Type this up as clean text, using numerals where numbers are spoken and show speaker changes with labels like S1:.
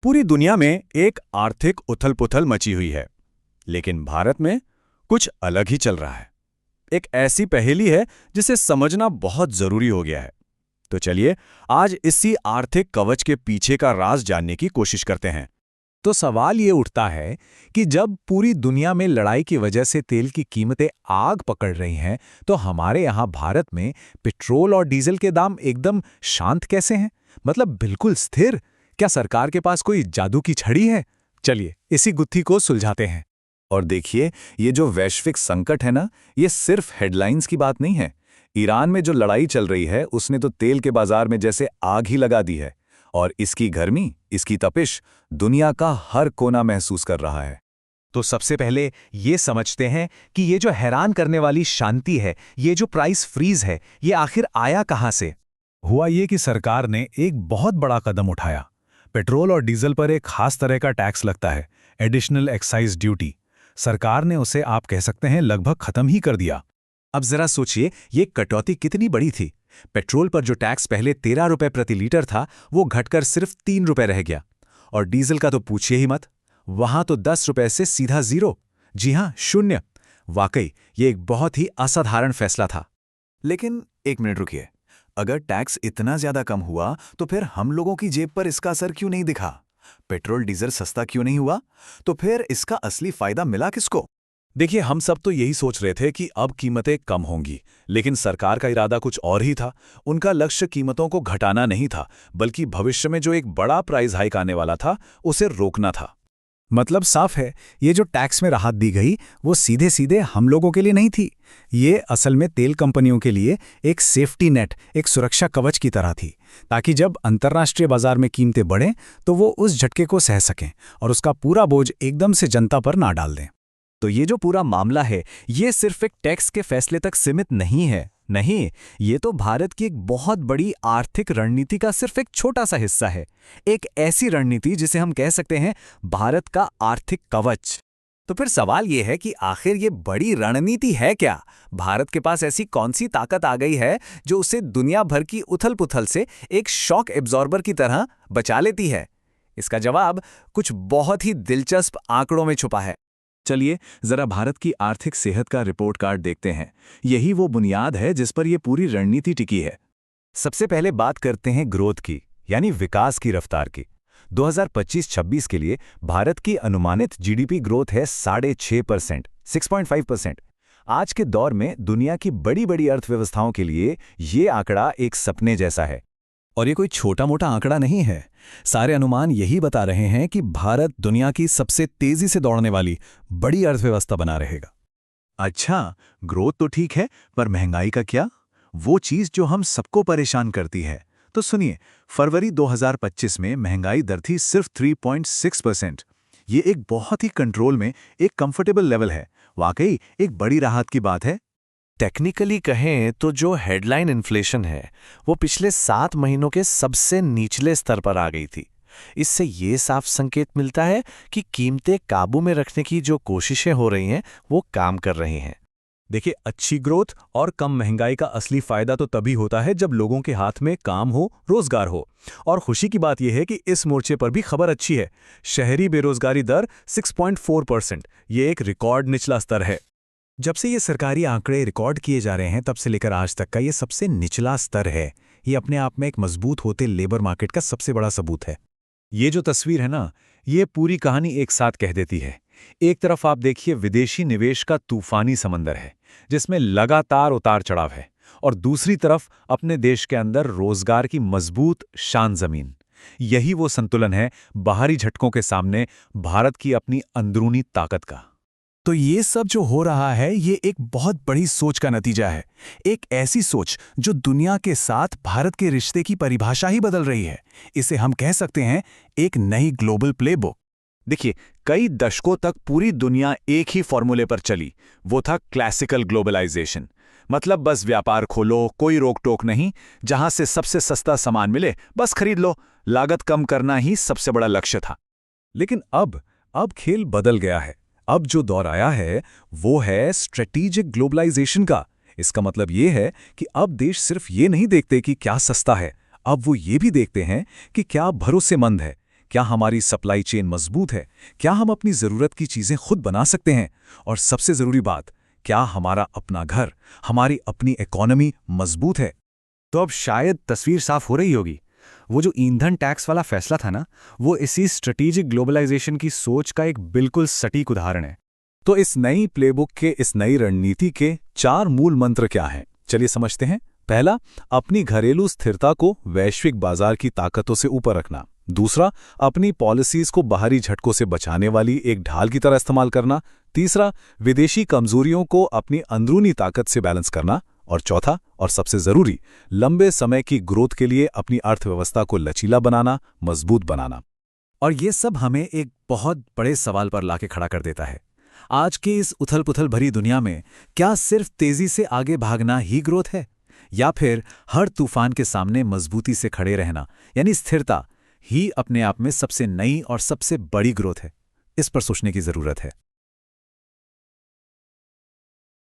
S1: पूरी दुनिया में एक आर्थिक उथल-पुथल मची हुई है, लेकिन भारत में कुछ अलग ही चल रहा है। एक ऐसी पहेली है जिसे समझना बहुत जरूरी हो गया है। तो चलिए आज इसी आर्थिक कवच के पीछे का राज जानने की कोशिश करते हैं।
S2: तो सवाल ये उठता है कि जब पूरी दुनिया में लड़ाई की वजह से तेल की कीमतें आग पकड़ रही हैं, तो हमारे यहाँ भारत में पेट्रोल और डीजल के दाम एकदम शांत कैसे हैं? मतलब बिल्कुल स्थिर। क्या सरकार के पास कोई जादू की छड़ी है? चलिए इसी गुत्थी को सुलझाते हैं।
S3: और देखिए, ये जो वैश्विक संकट है ना, ये सिर्फ हेडलाइंस की बात नहीं है। ईरान में जो लड़ाई चल रही है उसने तो तेल के बाजार में जैसे आग ही लगा दी है, और इसकी गर्मी, इसकी तपिश दुनिया का हर कोना महसूस कर रहा है।
S2: तो सबसे पहले ये समझते हैं कि ये जो हैरान करने वाली शांति है, ये जो प्राइस फ्रीज है, ये आखिर आया कहाँ से? हुआ ये कि सरकार ने एक बहुत बड़ा कदम उठाया। पेट्रोल और डीजल पर एक खास तरह का टैक्स लगता है, एडिशनल एक्साइज ड्यूटी। सरकार ने उसे आप कह सकते हैं लगभग खत्म ही कर दिया। अब जरा सोचिए ये कटौती कितनी बड़ी थी। पेट्रोल पर जो टैक्स पहले 13 रुपए प्रति लीटर था, वो घटकर सिर्फ 3 रुपए रह गया। और डीजल का तो पूछिए ही मत, वहां तो 10 रुपए से सीधा 0। जी हां, शून्य। वाकई ये एक बहुत ही असाधारण फैसला था।
S3: लेकिन एक मिनट रुकिए, अगर टैक्स इतना ज्यादा कम हुआ तो फिर हम लोगों की जेब पर इसका असर क्यों नहीं दिखा? पेट्रोल डीजल सस्ता क्यों नहीं हुआ? तो फिर इसका असली फायदा मिला किसको?
S1: देखिए, हम सब तो यही सोच रहे थे कि अब कीमतें कम होंगी, लेकिन सरकार का इरादा कुछ और ही था। उनका लक्ष्य कीमतों को घटाना नहीं था, बल्कि भविष्य में जो एक बड़ा प्राइस हाइक आने वाला था, उसे रोकना था।
S2: मतलब साफ है, ये जो टैक्स में राहत दी गई वो सीधे सीधे हम लोगों के लिए नहीं थी। ये असल में तेल कंपनियों के लिए एक सेफ्टी नेट, एक सुरक्षा कवच की तरह थी, ताकि जब अंतर्राष्ट्रीय बाजार में कीमतें बढ़ें तो वो उस झटके को सह सकें और उसका पूरा बोझ एकदम से जनता पर ना डाल दें।
S4: तो ये जो पूरा मामला है, ये सिर्फ एक टैक्स के फैसले तक सीमित नहीं है। नहीं, ये तो भारत की एक बहुत बड़ी आर्थिक रणनीति का सिर्फ एक छोटा सा हिस्सा है। एक ऐसी रणनीति जिसे हम कह सकते हैं भारत का आर्थिक कवच। तो फिर सवाल ये है कि आखिर ये बड़ी रणनीति है क्या? भारत के पास ऐसी कौन सी ताकत आ गई है जो उसे दुनिया भर की उथल-पुथल से एक शॉक एब्जॉर्बर की तरह बचा लेती है? इसका जवाब कुछ बहुत ही दिलचस्प आंकड़ों में छुपा है।
S3: चलिए जरा भारत की आर्थिक सेहत का रिपोर्ट कार्ड देखते हैं। यही वो बुनियाद है जिस पर यह पूरी रणनीति टिकी है।
S4: सबसे पहले बात करते हैं ग्रोथ की, यानी विकास की रफ्तार की। 2025-26 के लिए भारत की अनुमानित जीडीपी ग्रोथ है 6.5%, 6.5%। आज के दौर में दुनिया की बड़ी बड़ी अर्थव्यवस्थाओं के लिए ये आंकड़ा एक सपने जैसा है।
S2: और ये कोई छोटा मोटा आंकड़ा नहीं है। सारे अनुमान यही बता रहे हैं कि भारत दुनिया की सबसे तेजी से दौड़ने वाली बड़ी अर्थव्यवस्था बना रहेगा।
S3: अच्छा, ग्रोथ तो ठीक है, पर महंगाई का क्या? वो चीज जो हम सबको परेशान करती है। तो सुनिए, फरवरी 2025 में महंगाई दर थी सिर्फ 3.6%। ये एक बहुत ही कंट्रोल में, एक कंफर्टेबल लेवल है। वाकई एक बड़ी राहत की बात है।
S4: टेक्निकली कहें तो जो हेडलाइन इन्फ्लेशन है, वो पिछले 7 महीनों के सबसे निचले स्तर पर आ गई थी। इससे ये साफ संकेत मिलता है कि कीमतें काबू में रखने की जो कोशिशें हो रही हैं, वो काम कर रही हैं।
S1: देखिए, अच्छी ग्रोथ और कम महंगाई का असली फायदा तो तभी होता है जब लोगों के हाथ में काम हो, रोजगार हो। और खुशी की बात यह है कि इस मोर्चे पर भी खबर अच्छी है। शहरी बेरोजगारी दर 6.4%, ये एक रिकॉर्ड निचला स्तर है।
S2: जब से ये सरकारी आंकड़े रिकॉर्ड किए जा रहे हैं, तब से लेकर आज तक का ये सबसे निचला स्तर है। ये अपने आप में एक मजबूत होते लेबर मार्केट का सबसे बड़ा सबूत है।
S1: ये जो तस्वीर है ना, ये पूरी कहानी एक साथ कह देती है। एक तरफ आप देखिए विदेशी निवेश का तूफानी समंदर है, जिसमें लगातार उतार चढ़ाव है, और दूसरी तरफ अपने देश के अंदर रोजगार की मजबूत शान जमीन। यही वो संतुलन है बाहरी झटकों के सामने भारत की अपनी अंदरूनी ताकत का।
S2: तो ये सब जो हो रहा है, ये एक बहुत बड़ी सोच का नतीजा है। एक ऐसी सोच जो दुनिया के साथ भारत के रिश्ते की परिभाषा ही बदल रही है। इसे हम कह सकते हैं एक नई ग्लोबल प्लेबुक।
S1: देखिए, कई दशकों तक पूरी दुनिया एक ही फॉर्मूले पर चली। वो था क्लासिकल ग्लोबलाइजेशन। मतलब बस व्यापार खोलो, कोई रोक टोक नहीं, जहां से सबसे सस्ता सामान मिले बस खरीद लो। लागत कम करना ही सबसे बड़ा लक्ष्य था। लेकिन अब खेल बदल गया है। अब जो दौर आया है वो है स्ट्रेटेजिक ग्लोबलाइजेशन का। इसका मतलब ये है कि अब देश सिर्फ ये नहीं देखते कि क्या सस्ता है, अब वो ये भी देखते हैं कि क्या भरोसेमंद है,
S2: क्या हमारी सप्लाई चेन मजबूत है? क्या हम अपनी ज़रूरत की चीज़ें खुद बना सकते हैं? और सबसे ज़रूरी बात, क्या हमारा अपना घर, हमारी अपनी इकोनॉमी मजबूत है?
S4: तो अब शायद तस्वीर साफ हो रही होगी। वो जो ईंधन टैक्स वाला फैसला था ना, वो इसी स्ट्रेटेजिक ग्लोबलाइजेशन की सोच का एक बिल्कुल सटीक उदाहरण है।
S2: तो इस नई प्लेबुक के, इस नई रणनीति के 4 मूल मंत्र क्या हैं? चलिए समझते हैं। पहला, अपनी घरेलू स्थिरता को वैश्विक बाजार की ताकतों से ऊपर रखना। दूसरा, अपनी पॉलिसीज को बाहरी झटकों से बचाने वाली एक ढाल की तरह इस्तेमाल करना। तीसरा, विदेशी कमजोरियों को अपनी अंदरूनी ताकत से बैलेंस करना। और चौथा और सबसे जरूरी, लंबे समय की ग्रोथ के लिए अपनी अर्थव्यवस्था को लचीला बनाना, मजबूत बनाना।
S4: और ये सब हमें एक बहुत बड़े सवाल पर लाके खड़ा कर देता है। आज की इस उथल-पुथल भरी दुनिया में क्या सिर्फ तेजी से आगे भागना ही ग्रोथ है? या फिर हर तूफान के सामने मजबूती से खड़े रहना, यानी स्थिरता, ही अपने आप में सबसे नई और सबसे बड़ी ग्रोथ है? इस पर सोचने की जरूरत है।